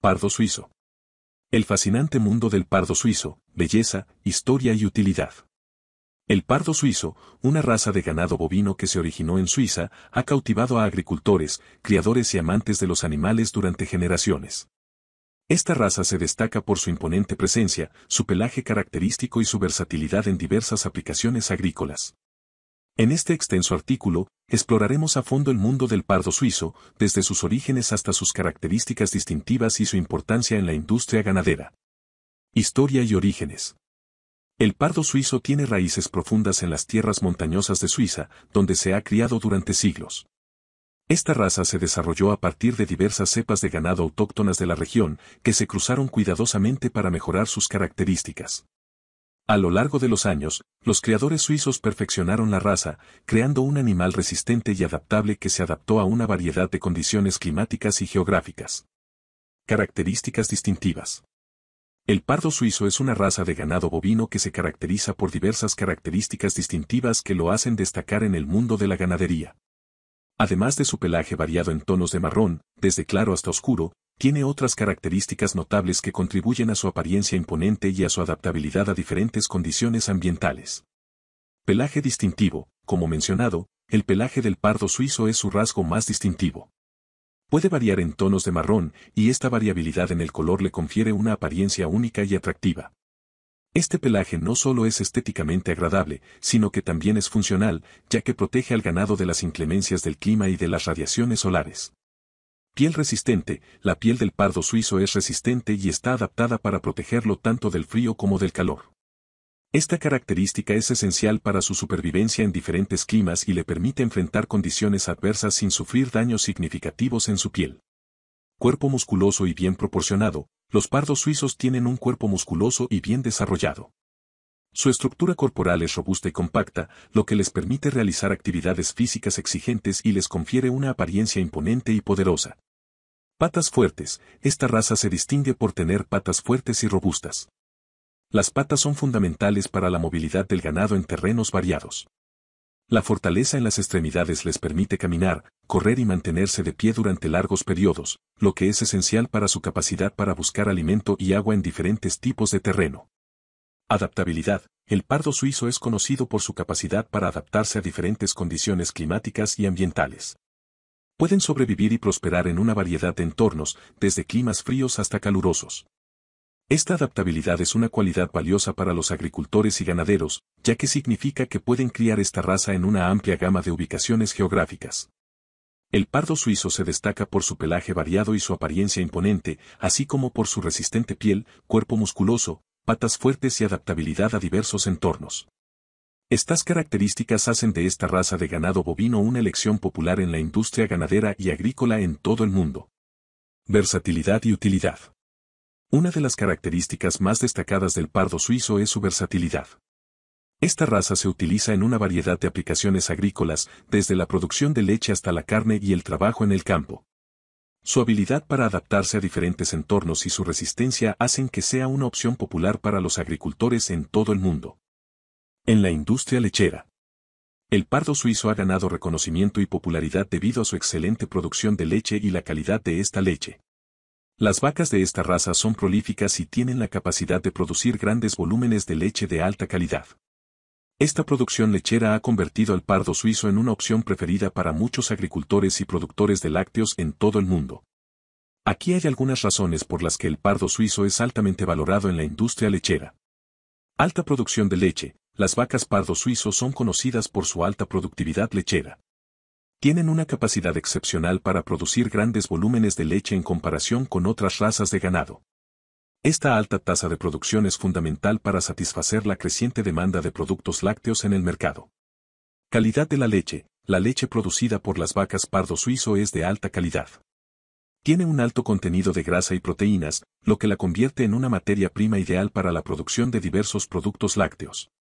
Pardo suizo. El fascinante mundo del pardo suizo, belleza, historia y utilidad. El pardo suizo, una raza de ganado bovino que se originó en Suiza, ha cautivado a agricultores, criadores y amantes de los animales durante generaciones. Esta raza se destaca por su imponente presencia, su pelaje característico y su versatilidad en diversas aplicaciones agrícolas. En este extenso artículo, exploraremos a fondo el mundo del pardo suizo, desde sus orígenes hasta sus características distintivas y su importancia en la industria ganadera. Historia y orígenes. El pardo suizo tiene raíces profundas en las tierras montañosas de Suiza, donde se ha criado durante siglos. Esta raza se desarrolló a partir de diversas cepas de ganado autóctonas de la región, que se cruzaron cuidadosamente para mejorar sus características. A lo largo de los años, los criadores suizos perfeccionaron la raza, creando un animal resistente y adaptable que se adaptó a una variedad de condiciones climáticas y geográficas. Características distintivas. El pardo suizo es una raza de ganado bovino que se caracteriza por diversas características distintivas que lo hacen destacar en el mundo de la ganadería. Además de su pelaje variado en tonos de marrón, desde claro hasta oscuro, tiene otras características notables que contribuyen a su apariencia imponente y a su adaptabilidad a diferentes condiciones ambientales. Pelaje distintivo. Como mencionado, el pelaje del pardo suizo es su rasgo más distintivo. Puede variar en tonos de marrón, y esta variabilidad en el color le confiere una apariencia única y atractiva. Este pelaje no solo es estéticamente agradable, sino que también es funcional, ya que protege al ganado de las inclemencias del clima y de las radiaciones solares. Piel resistente. La piel del pardo suizo es resistente y está adaptada para protegerlo tanto del frío como del calor. Esta característica es esencial para su supervivencia en diferentes climas y le permite enfrentar condiciones adversas sin sufrir daños significativos en su piel. Cuerpo musculoso y bien proporcionado. Los pardos suizos tienen un cuerpo musculoso y bien desarrollado. Su estructura corporal es robusta y compacta, lo que les permite realizar actividades físicas exigentes y les confiere una apariencia imponente y poderosa. Patas fuertes. Esta raza se distingue por tener patas fuertes y robustas. Las patas son fundamentales para la movilidad del ganado en terrenos variados. La fortaleza en las extremidades les permite caminar, correr y mantenerse de pie durante largos periodos, lo que es esencial para su capacidad para buscar alimento y agua en diferentes tipos de terreno. Adaptabilidad. El pardo suizo es conocido por su capacidad para adaptarse a diferentes condiciones climáticas y ambientales. Pueden sobrevivir y prosperar en una variedad de entornos, desde climas fríos hasta calurosos. Esta adaptabilidad es una cualidad valiosa para los agricultores y ganaderos, ya que significa que pueden criar esta raza en una amplia gama de ubicaciones geográficas. El pardo suizo se destaca por su pelaje variado y su apariencia imponente, así como por su resistente piel, cuerpo musculoso, patas fuertes y adaptabilidad a diversos entornos. Estas características hacen de esta raza de ganado bovino una elección popular en la industria ganadera y agrícola en todo el mundo. Versatilidad y utilidad. Una de las características más destacadas del pardo suizo es su versatilidad. Esta raza se utiliza en una variedad de aplicaciones agrícolas, desde la producción de leche hasta la carne y el trabajo en el campo. Su habilidad para adaptarse a diferentes entornos y su resistencia hacen que sea una opción popular para los agricultores en todo el mundo. En la industria lechera. El pardo suizo ha ganado reconocimiento y popularidad debido a su excelente producción de leche y la calidad de esta leche. Las vacas de esta raza son prolíficas y tienen la capacidad de producir grandes volúmenes de leche de alta calidad. Esta producción lechera ha convertido al pardo suizo en una opción preferida para muchos agricultores y productores de lácteos en todo el mundo. Aquí hay algunas razones por las que el pardo suizo es altamente valorado en la industria lechera. Alta producción de leche. Las vacas pardo suizo son conocidas por su alta productividad lechera. Tienen una capacidad excepcional para producir grandes volúmenes de leche en comparación con otras razas de ganado. Esta alta tasa de producción es fundamental para satisfacer la creciente demanda de productos lácteos en el mercado. Calidad de la leche. La leche producida por las vacas pardo suizo es de alta calidad. Tiene un alto contenido de grasa y proteínas, lo que la convierte en una materia prima ideal para la producción de diversos productos lácteos.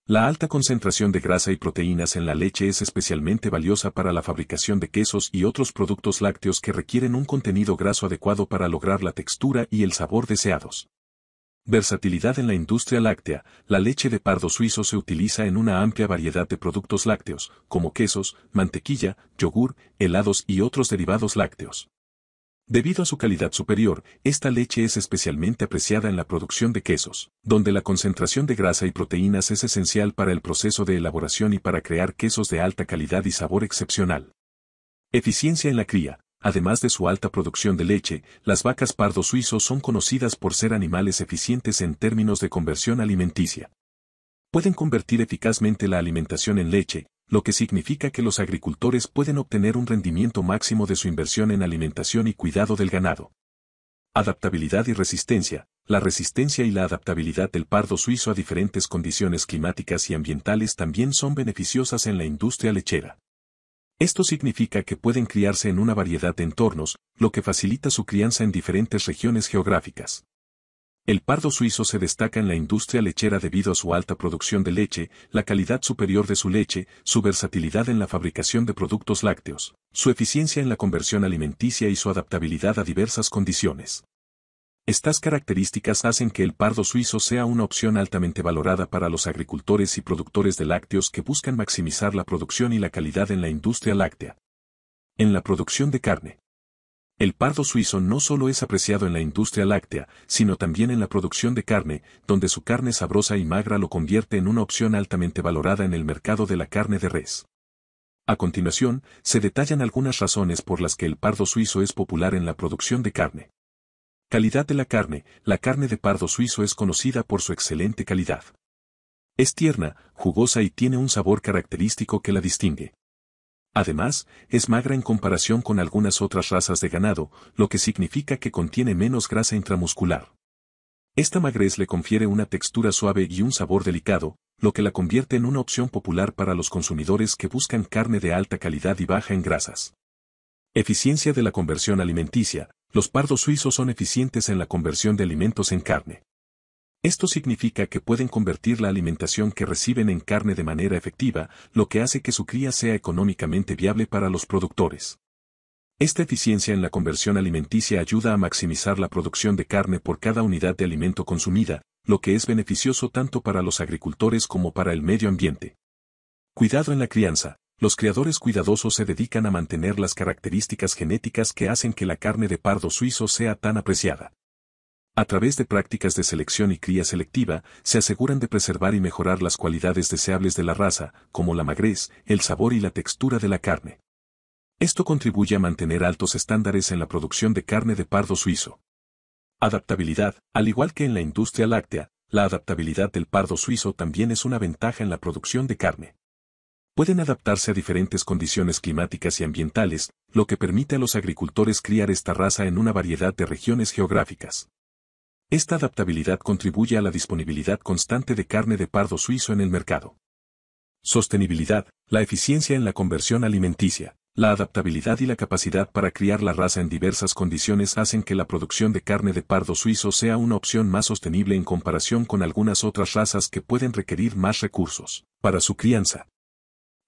La alta concentración de grasa y proteínas en la leche es especialmente valiosa para la fabricación de quesos y otros productos lácteos que requieren un contenido graso adecuado para lograr la textura y el sabor deseados. Versatilidad en la industria láctea. La leche de pardo suizo se utiliza en una amplia variedad de productos lácteos, como quesos, mantequilla, yogur, helados y otros derivados lácteos. Debido a su calidad superior, esta leche es especialmente apreciada en la producción de quesos, donde la concentración de grasa y proteínas es esencial para el proceso de elaboración y para crear quesos de alta calidad y sabor excepcional. Eficiencia en la cría. Además de su alta producción de leche, las vacas pardo suizo son conocidas por ser animales eficientes en términos de conversión alimenticia. Pueden convertir eficazmente la alimentación en leche, lo que significa que los agricultores pueden obtener un rendimiento máximo de su inversión en alimentación y cuidado del ganado. Adaptabilidad y resistencia. La resistencia y la adaptabilidad del pardo suizo a diferentes condiciones climáticas y ambientales también son beneficiosas en la industria lechera. Esto significa que pueden criarse en una variedad de entornos, lo que facilita su crianza en diferentes regiones geográficas. El pardo suizo se destaca en la industria lechera debido a su alta producción de leche, la calidad superior de su leche, su versatilidad en la fabricación de productos lácteos, su eficiencia en la conversión alimenticia y su adaptabilidad a diversas condiciones. Estas características hacen que el pardo suizo sea una opción altamente valorada para los agricultores y productores de lácteos que buscan maximizar la producción y la calidad en la industria láctea. En la producción de carne. El pardo suizo no solo es apreciado en la industria láctea, sino también en la producción de carne, donde su carne sabrosa y magra lo convierte en una opción altamente valorada en el mercado de la carne de res. A continuación, se detallan algunas razones por las que el pardo suizo es popular en la producción de carne. Calidad de la carne. La carne de pardo suizo es conocida por su excelente calidad. Es tierna, jugosa y tiene un sabor característico que la distingue. Además, es magra en comparación con algunas otras razas de ganado, lo que significa que contiene menos grasa intramuscular. Esta magrez le confiere una textura suave y un sabor delicado, lo que la convierte en una opción popular para los consumidores que buscan carne de alta calidad y baja en grasas. Eficiencia de la conversión alimenticia. Los pardos suizos son eficientes en la conversión de alimentos en carne. Esto significa que pueden convertir la alimentación que reciben en carne de manera efectiva, lo que hace que su cría sea económicamente viable para los productores. Esta eficiencia en la conversión alimenticia ayuda a maximizar la producción de carne por cada unidad de alimento consumida, lo que es beneficioso tanto para los agricultores como para el medio ambiente. Cuidado en la crianza. Los criadores cuidadosos se dedican a mantener las características genéticas que hacen que la carne de pardo suizo sea tan apreciada. A través de prácticas de selección y cría selectiva, se aseguran de preservar y mejorar las cualidades deseables de la raza, como la magrez, el sabor y la textura de la carne. Esto contribuye a mantener altos estándares en la producción de carne de pardo suizo. Adaptabilidad. Al igual que en la industria láctea, la adaptabilidad del pardo suizo también es una ventaja en la producción de carne. Pueden adaptarse a diferentes condiciones climáticas y ambientales, lo que permite a los agricultores criar esta raza en una variedad de regiones geográficas. Esta adaptabilidad contribuye a la disponibilidad constante de carne de pardo suizo en el mercado. Sostenibilidad. La eficiencia en la conversión alimenticia, la adaptabilidad y la capacidad para criar la raza en diversas condiciones hacen que la producción de carne de pardo suizo sea una opción más sostenible en comparación con algunas otras razas que pueden requerir más recursos para su crianza.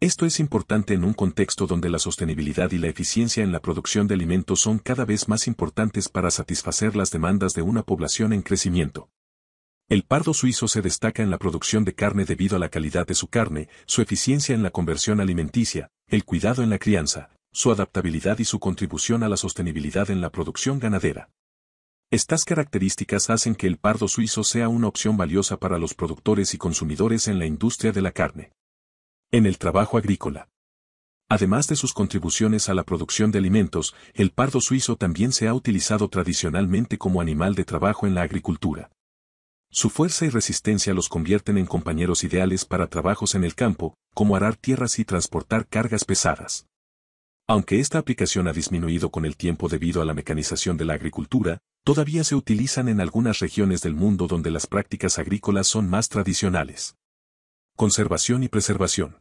Esto es importante en un contexto donde la sostenibilidad y la eficiencia en la producción de alimentos son cada vez más importantes para satisfacer las demandas de una población en crecimiento. El pardo suizo se destaca en la producción de carne debido a la calidad de su carne, su eficiencia en la conversión alimenticia, el cuidado en la crianza, su adaptabilidad y su contribución a la sostenibilidad en la producción ganadera. Estas características hacen que el pardo suizo sea una opción valiosa para los productores y consumidores en la industria de la carne. En el trabajo agrícola. Además de sus contribuciones a la producción de alimentos, el pardo suizo también se ha utilizado tradicionalmente como animal de trabajo en la agricultura. Su fuerza y resistencia los convierten en compañeros ideales para trabajos en el campo, como arar tierras y transportar cargas pesadas. Aunque esta aplicación ha disminuido con el tiempo debido a la mecanización de la agricultura, todavía se utilizan en algunas regiones del mundo donde las prácticas agrícolas son más tradicionales. Conservación y preservación.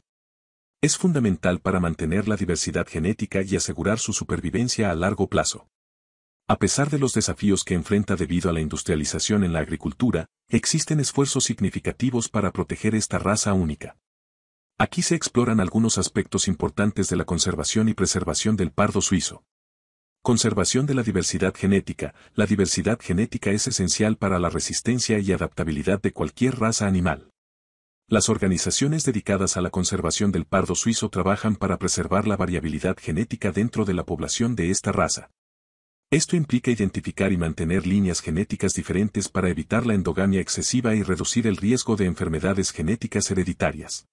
Es fundamental para mantener la diversidad genética y asegurar su supervivencia a largo plazo. A pesar de los desafíos que enfrenta debido a la industrialización en la agricultura, existen esfuerzos significativos para proteger esta raza única. Aquí se exploran algunos aspectos importantes de la conservación y preservación del pardo suizo. Conservación de la diversidad genética. La diversidad genética es esencial para la resistencia y adaptabilidad de cualquier raza animal. Las organizaciones dedicadas a la conservación del pardo suizo trabajan para preservar la variabilidad genética dentro de la población de esta raza. Esto implica identificar y mantener líneas genéticas diferentes para evitar la endogamia excesiva y reducir el riesgo de enfermedades genéticas hereditarias.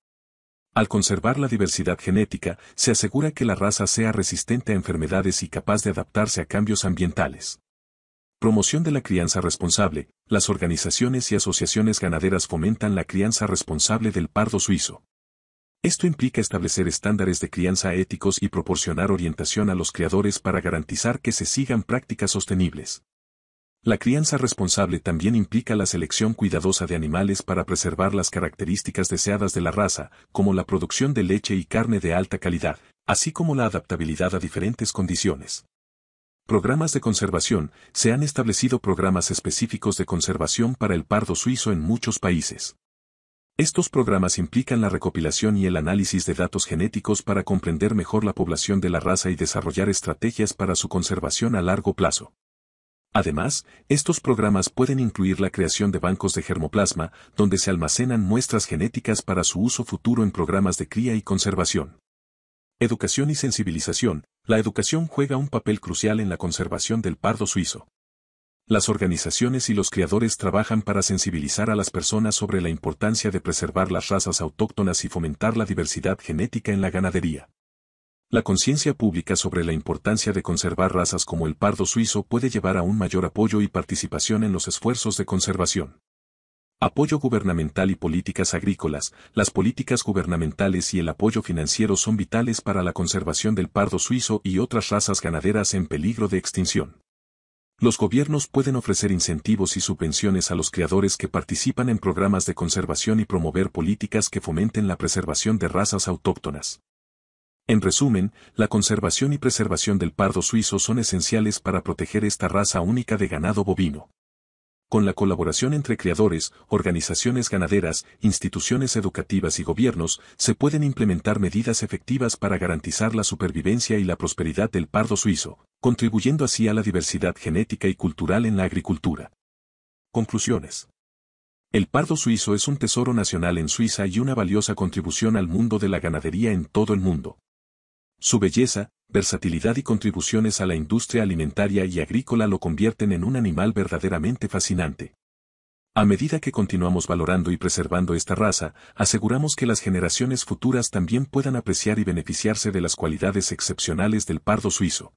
Al conservar la diversidad genética, se asegura que la raza sea resistente a enfermedades y capaz de adaptarse a cambios ambientales. Promoción de la crianza responsable. Las organizaciones y asociaciones ganaderas fomentan la crianza responsable del pardo suizo. Esto implica establecer estándares de crianza éticos y proporcionar orientación a los criadores para garantizar que se sigan prácticas sostenibles. La crianza responsable también implica la selección cuidadosa de animales para preservar las características deseadas de la raza, como la producción de leche y carne de alta calidad, así como la adaptabilidad a diferentes condiciones. Programas de conservación. Se han establecido programas específicos de conservación para el pardo suizo en muchos países. Estos programas implican la recopilación y el análisis de datos genéticos para comprender mejor la población de la raza y desarrollar estrategias para su conservación a largo plazo. Además, estos programas pueden incluir la creación de bancos de germoplasma, donde se almacenan muestras genéticas para su uso futuro en programas de cría y conservación. Educación y sensibilización. La educación juega un papel crucial en la conservación del pardo suizo. Las organizaciones y los criadores trabajan para sensibilizar a las personas sobre la importancia de preservar las razas autóctonas y fomentar la diversidad genética en la ganadería. La conciencia pública sobre la importancia de conservar razas como el pardo suizo puede llevar a un mayor apoyo y participación en los esfuerzos de conservación. Apoyo gubernamental y políticas agrícolas. Las políticas gubernamentales y el apoyo financiero son vitales para la conservación del pardo suizo y otras razas ganaderas en peligro de extinción. Los gobiernos pueden ofrecer incentivos y subvenciones a los criadores que participan en programas de conservación y promover políticas que fomenten la preservación de razas autóctonas. En resumen, la conservación y preservación del pardo suizo son esenciales para proteger esta raza única de ganado bovino. Con la colaboración entre criadores, organizaciones ganaderas, instituciones educativas y gobiernos, se pueden implementar medidas efectivas para garantizar la supervivencia y la prosperidad del pardo suizo, contribuyendo así a la diversidad genética y cultural en la agricultura. Conclusiones. El pardo suizo es un tesoro nacional en Suiza y una valiosa contribución al mundo de la ganadería en todo el mundo. Su belleza, versatilidad y contribuciones a la industria alimentaria y agrícola lo convierten en un animal verdaderamente fascinante. A medida que continuamos valorando y preservando esta raza, aseguramos que las generaciones futuras también puedan apreciar y beneficiarse de las cualidades excepcionales del pardo suizo.